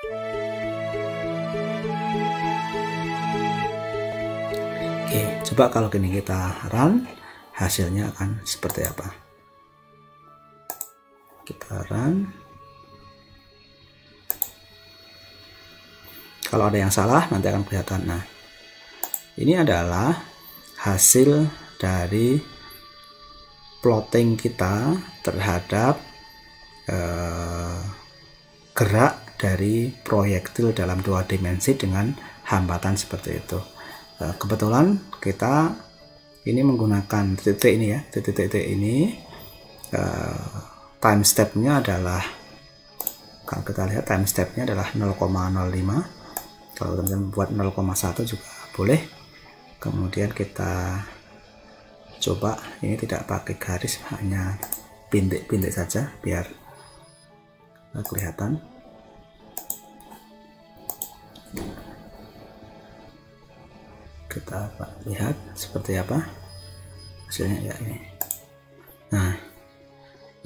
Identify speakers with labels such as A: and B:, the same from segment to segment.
A: Oke, coba kalau gini kita run, hasilnya akan seperti apa. Kita run. Kalau ada yang salah nanti akan kelihatan. Nah, ini adalah hasil dari plotting kita terhadap gerak dari proyektil dalam 2 dimensi dengan hambatan seperti itu. Kebetulan kita ini menggunakan titik ini ya, titik-titik ini time step-nya adalah, kalau kita lihat time step-nya adalah 0,05. Kalau teman-teman buat 0,1 juga boleh. Kemudian kita coba ini tidak pakai garis, hanya bintik-bintik saja biar kelihatan. Kita lihat seperti apa hasilnya ya ini. Nah,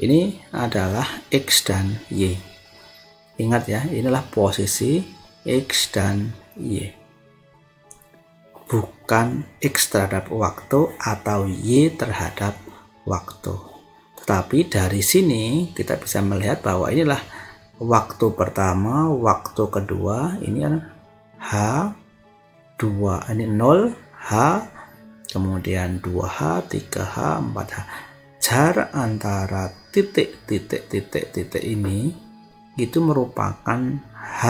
A: ini adalah X dan Y. Ingat ya, inilah posisi X dan Y, bukan X terhadap waktu atau Y terhadap waktu. Tetapi dari sini kita bisa melihat bahwa inilah waktu pertama, waktu kedua, ini adalah H2, ini 0, H, kemudian 2H, 3H, 4H. Jarak antara titik ini itu merupakan H,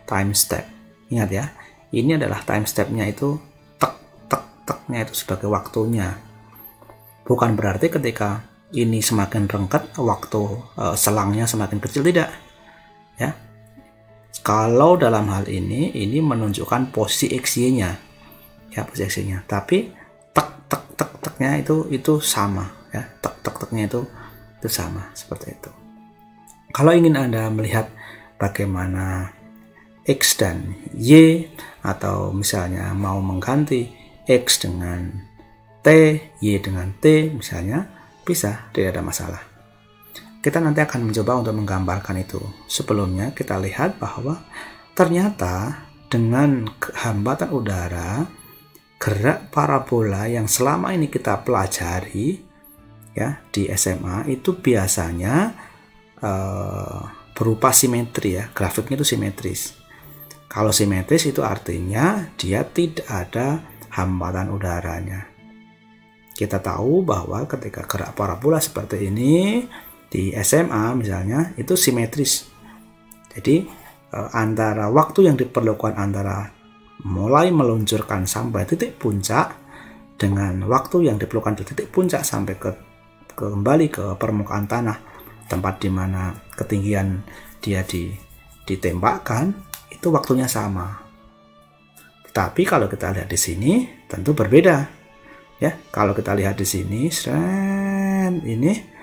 A: time step. Ingat ya, ini adalah time stepnya, itu tek-tek-teknya itu sebagai waktunya. Bukan berarti ketika ini semakin rengket waktu selangnya semakin kecil, tidak ya. Kalau dalam hal ini menunjukkan posisi XY-nya ya, posisi XY-nya, tapi tek-tek-tek-teknya itu sama ya, tek-tek-teknya itu sama seperti itu. Kalau ingin Anda melihat bagaimana X dan Y, atau misalnya mau mengganti X dengan T, Y dengan T misalnya, bisa, tidak ada masalah. Kita nanti akan mencoba untuk menggambarkan itu. Sebelumnya kita lihat bahwa ternyata dengan hambatan udara, gerak parabola yang selama ini kita pelajari ya di SMA itu biasanya berupa simetri ya, grafiknya itu simetris. Kalau simetris itu artinya dia tidak ada hambatan udaranya. Kita tahu bahwa ketika gerak parabola seperti ini di SMA misalnya itu simetris. Jadi antara waktu yang diperlukan antara mulai meluncurkan sampai titik puncak dengan waktu yang diperlukan di titik puncak sampai kembali ke permukaan tanah, tempat di mana ketinggian dia ditembakkan, itu waktunya sama. Tapi kalau kita lihat di sini tentu berbeda ya. Kalau kita lihat di sini ini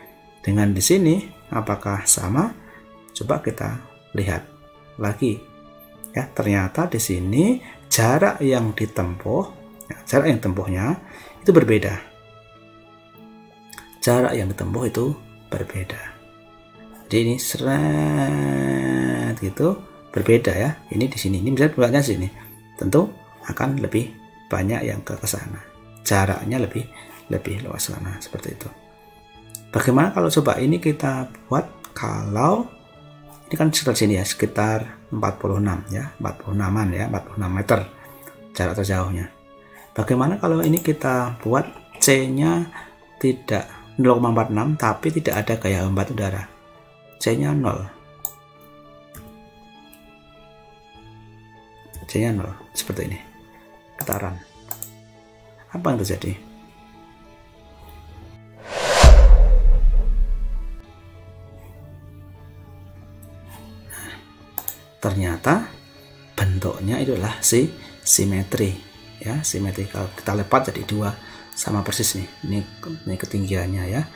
A: dengan di sini apakah sama? Coba kita lihat lagi ya. Ternyata di sini jarak yang ditempuh ya, jarak yang tempuhnya itu berbeda. Jarak yang ditempuh itu berbeda. Jadi ini gitu berbeda ya. Ini di sini, ini bisa buatnya sini. Tentu akan lebih banyak yang ke sana. Jaraknya lebih luas sana, seperti itu. Bagaimana kalau coba ini kita buat, kalau ini kan sekitar sini ya, sekitar 46 ya, 46-an ya, 46 meter jarak terjauhnya. Bagaimana kalau ini kita buat C-nya tidak 0,46 tapi tidak ada gaya hambat udara. C-nya 0. C-nya 0 seperti ini. Kita run. Apa yang terjadi? Nah, ternyata bentuknya itulah simetri ya, simetri. Kalau kita lipat jadi 2 sama persis nih. Ini ketinggiannya ya.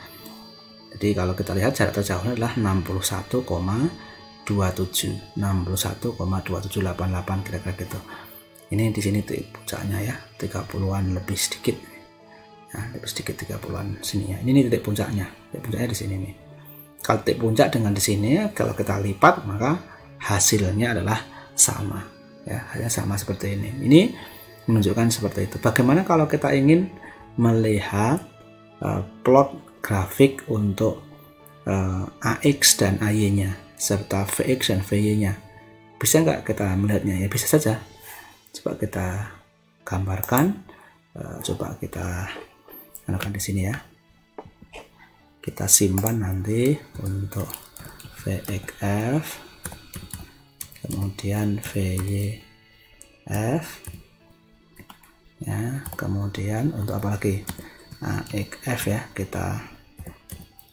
A: Jadi kalau kita lihat jarak terjauhnya adalah 61,27 61,2788 kira-kira gitu. Ini di sini titik puncaknya ya, 30-an lebih sedikit. Nah, lebih sedikit 30-an sini ya. Ini titik puncaknya. Titik puncaknya di sini nih. Kalau titik puncak dengan di sini, kalau kita lipat maka H hasilnya adalah sama ya, hanya sama seperti ini. Ini menunjukkan seperti itu. Bagaimana kalau kita ingin melihat plot grafik untuk AX dan AY nya serta VX dan VY nya, bisa nggak kita melihatnya? Ya bisa saja. Coba kita gambarkan, coba kita gunakan di sini ya, kita simpan nanti untuk VXF, kemudian VYF ya, kemudian untuk apa lagi, AXF ya, kita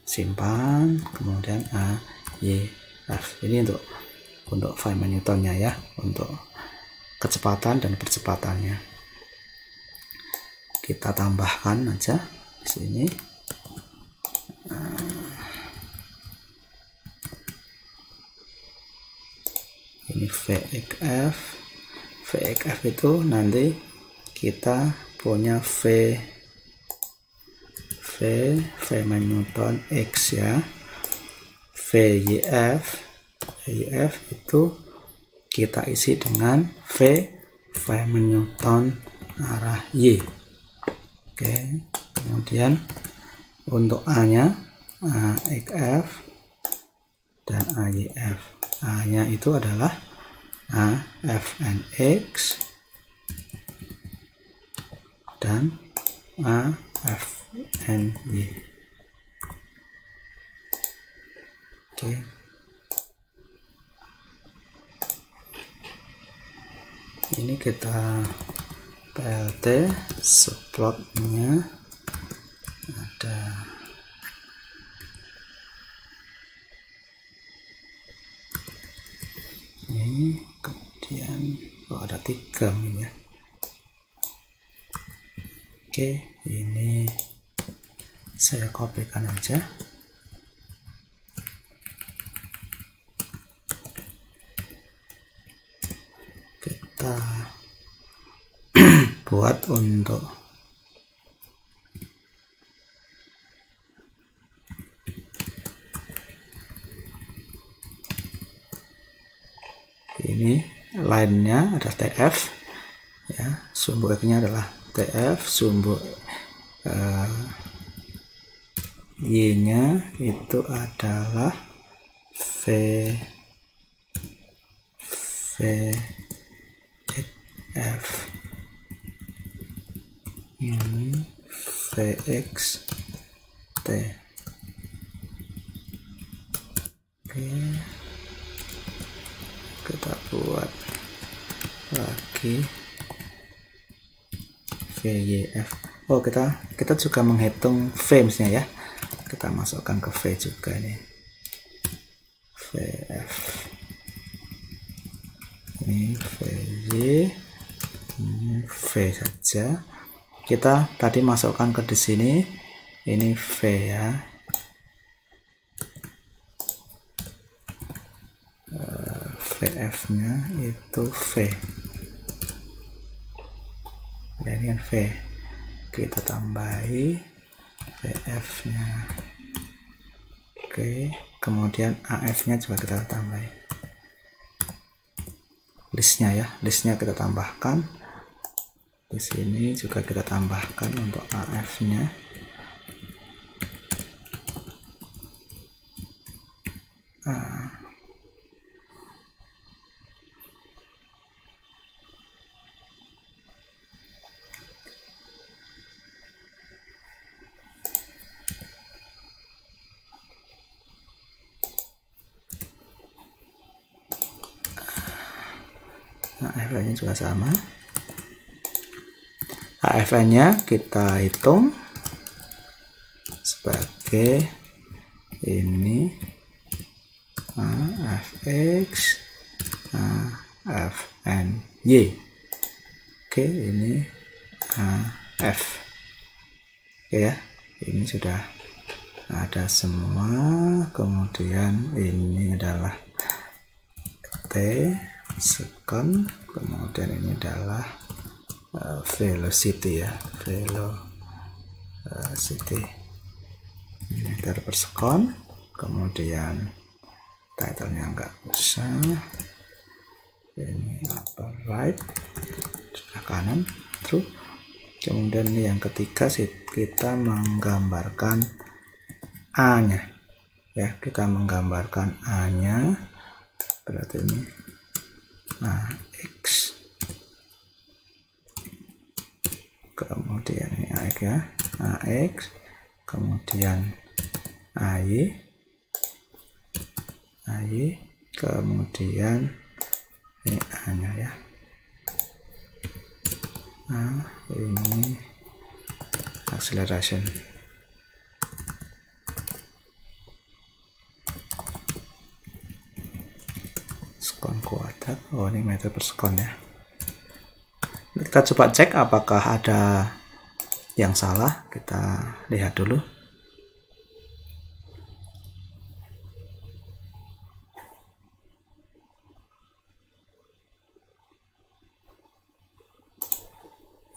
A: simpan, kemudian AYF. Ini untuk Feynman Newtonnya ya, untuk kecepatan dan percepatannya. Kita tambahkan aja di sini. Ini VXF itu nanti kita punya Feynman Newton X ya. VYF itu kita isi dengan Feynman Newton arah Y. Oke, kemudian untuk A nya AXF dan AYF. A nya itu adalah AFNX dan AFNY. Oke. Ini kita PLT subplotnya ada ini, kemudian ada 3 ini ya. Oke, ini saya kopikan aja. Kita buat untuk ini line-nya ada TF ya, sumbu X-nya adalah TF, sumbu Y-nya itu adalah VF, ini VXT. Oke, kita buat lagi VYF. Oh, kita juga menghitung V misalnya ya, kita masukkan ke V juga nih, VF ini VY, ini V saja. Kita tadi masukkan ke di sini, ini V ya, VF nya itu V dan ini kan V, kita tambahi VF nya. Oke, kemudian AF nya juga kita tambahi, listnya ya, listnya kita tambahkan di sini, juga kita tambahkan untuk AF nya. AFN nya juga sama, AFN nya kita hitung sebagai ini AFX AFNY. Oke, ini AF. Oke ya, ini sudah ada semua. Kemudian ini adalah T second, kemudian ini adalah velocity ya, velocity meter per second. Kemudian title-nya enggak usah, right, sebelah kanan, true. Kemudian ini yang ketiga kita menggambarkan A-nya ya, kita menggambarkan A-nya, berarti ini AX, kemudian ini AX ya, AX, kemudian AY, kemudian ini A-nya ya. Nah, ini acceleration. Sekon kuadrat. Oh, ini meter per sekon ya. Kita coba cek apakah ada yang salah. Kita lihat dulu.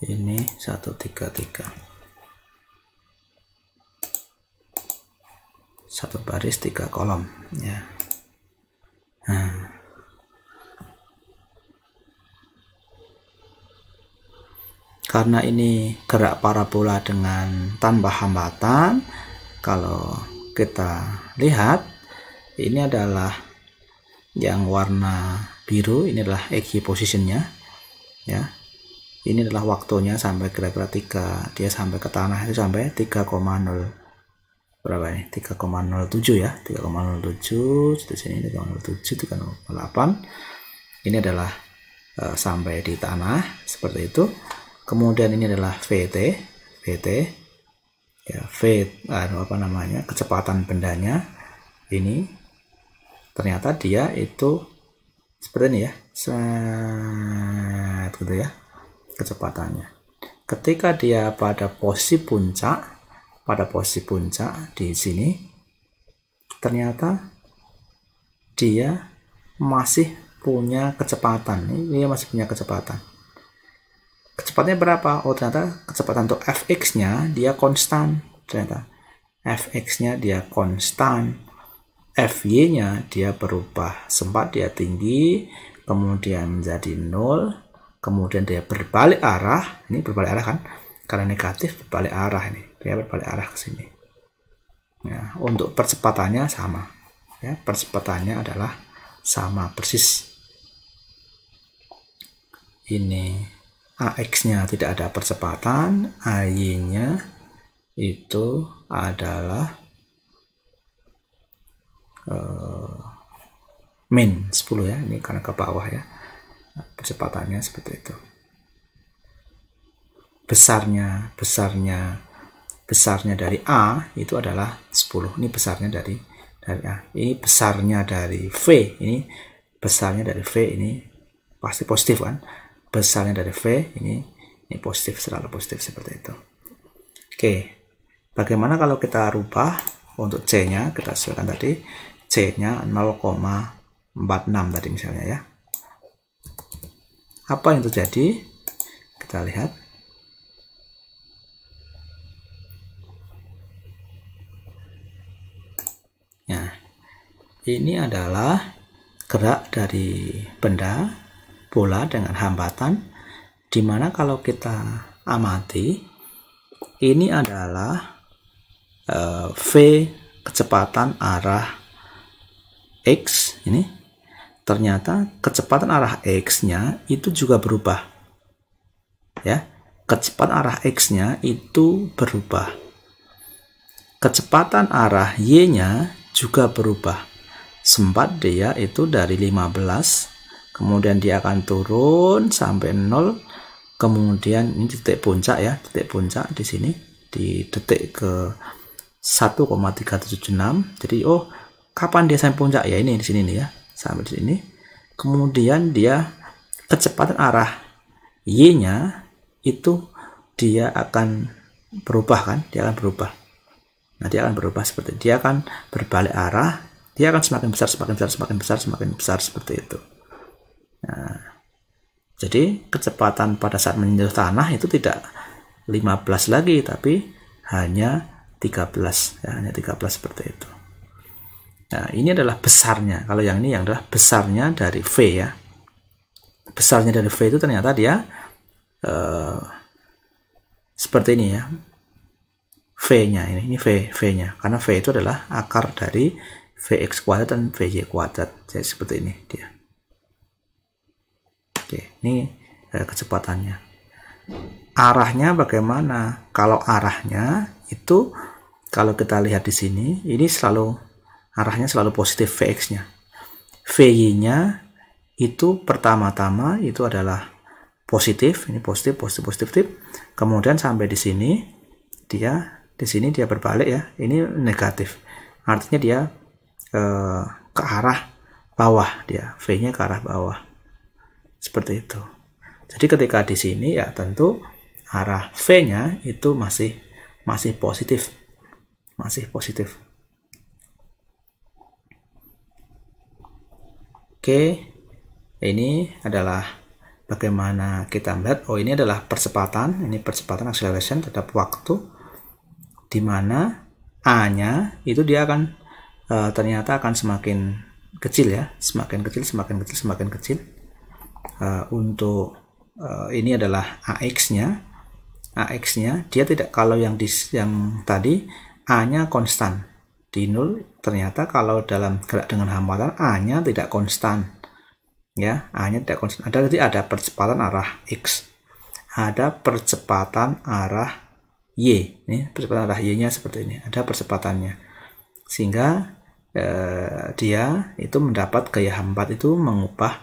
A: Ini 133, satu baris 3 kolom ya. Karena ini gerak parabola dengan tanpa hambatan, kalau kita lihat ini adalah yang warna biru, ini adalah EG positionnya ya. Ini adalah waktunya sampai kira-kira 3, dia sampai ke tanah itu sampai 3,0 berapa ini? 3,07 ya, 3,07 di sini 3,07, 3,08. Ini adalah sampai di tanah seperti itu. Kemudian ini adalah VT ya, apa namanya, kecepatan bendanya. Ini ternyata dia itu seperti ini ya, gitu ya. Kecepatannya ketika dia pada posisi puncak di sini, ternyata dia masih punya kecepatan. Ini dia masih punya kecepatannya berapa? Oh, ternyata kecepatan untuk fx nya dia konstan, ternyata fx nya dia konstan, fy nya dia berubah, sempat dia tinggi kemudian menjadi 0, kemudian dia berbalik arah. Ini berbalik arah kan, karena negatif berbalik arah, ini dia berbalik arah ke sini ya. Untuk percepatannya sama ya, percepatannya adalah sama persis. Ini AX nya tidak ada percepatan, AY nya itu adalah min 10 ya, ini karena ke bawah ya. Percepatannya seperti itu. Besarnya dari A itu adalah 10. Ini besarnya dari A. Ini besarnya dari V. Ini besarnya dari V, ini pasti positif kan? Besarnya dari V ini positif, selalu positif seperti itu. Oke. Bagaimana kalau kita rubah untuk C-nya? Kita sesuaikan tadi. C-nya 0,46 tadi misalnya ya. Apa yang terjadi? Kita lihat. Nah, ini adalah gerak dari benda bola dengan hambatan, dimana kalau kita amati, ini adalah V kecepatan arah X ini. Ternyata kecepatan arah X-nya itu juga berubah. Ya, kecepatan arah X-nya itu berubah. Kecepatan arah Y-nya juga berubah. Sempat dia itu dari 15, kemudian dia akan turun sampai 0, kemudian ini titik puncak ya, titik puncak di sini di detik ke 1,376. Jadi oh, kapan dia sampai puncak ya, ini di sini nih ya, sampai di sini. Kemudian dia kecepatan arah Y-nya itu dia akan berubah kan, dia akan berubah. Nah, dia akan berubah seperti dia akan berbalik arah, dia akan semakin besar, semakin besar, semakin besar, semakin besar seperti itu. Nah, jadi kecepatan pada saat menyentuh tanah itu tidak 15 lagi, tapi hanya 13 ya, hanya 13 seperti itu. Nah, ini adalah besarnya. Kalau yang ini yang adalah besarnya dari V ya. besarnya dari V itu ternyata dia seperti ini ya, V-nya ini V-nya, karena V itu adalah akar dari Vx kuadrat dan Vy kuadrat. Jadi seperti ini dia. Oke, ini kecepatannya. Arahnya bagaimana? Kalau arahnya itu, kalau kita lihat di sini, ini arahnya selalu positif Vx-nya. Vy-nya itu pertama-tama itu adalah positif, ini positif. Kemudian sampai di sini dia berbalik ya, ini negatif. Artinya dia ke arah bawah, dia V-nya ke arah bawah. Seperti itu. Jadi ketika di sini ya tentu arah V-nya itu masih positif. Masih positif. Oke. Ini adalah bagaimana kita melihat, oh ini adalah percepatan, acceleration terhadap waktu, di mana A-nya itu dia akan ternyata akan semakin kecil ya, semakin kecil. Untuk ini adalah AX-nya dia tidak, kalau yang tadi A-nya konstan di 0, ternyata kalau dalam gerak dengan hambatan A-nya tidak konstan ya, A-nya tidak konstan. Ada percepatan arah X, ada percepatan arah Y, ini percepatan arah Y-nya seperti ini, ada percepatannya, sehingga dia itu mendapat gaya hambat itu mengubah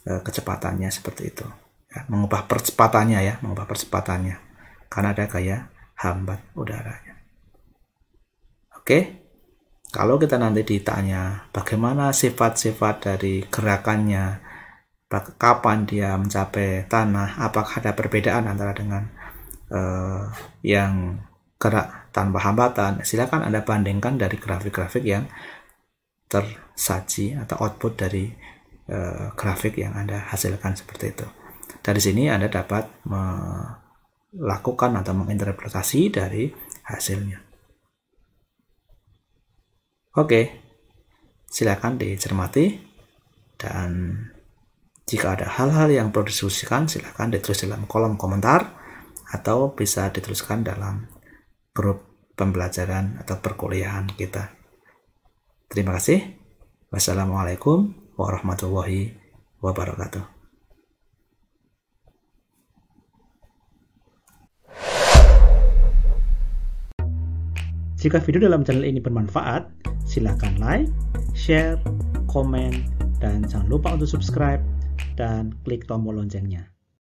A: kecepatannya seperti itu ya, mengubah percepatannya karena ada gaya hambat udaranya. Oke, kalau kita nanti ditanya bagaimana sifat-sifat dari gerakannya, kapan dia mencapai tanah, apakah ada perbedaan antara dengan yang gerak tanpa hambatan, silakan Anda bandingkan dari grafik-grafik yang tersaji atau output dari grafik yang Anda hasilkan seperti itu. Dari sini Anda dapat melakukan atau menginterpretasi dari hasilnya. Oke, silakan dicermati, dan jika ada hal-hal yang perlu didiskusikan silakan ditulis dalam kolom komentar atau bisa dituliskan dalam grup pembelajaran atau perkuliahan kita. Terima kasih. Wassalamualaikum warahmatullahi wabarakatuh. Jika video dalam channel ini bermanfaat, silakan like, share, komen, dan jangan lupa untuk subscribe dan klik tombol loncengnya.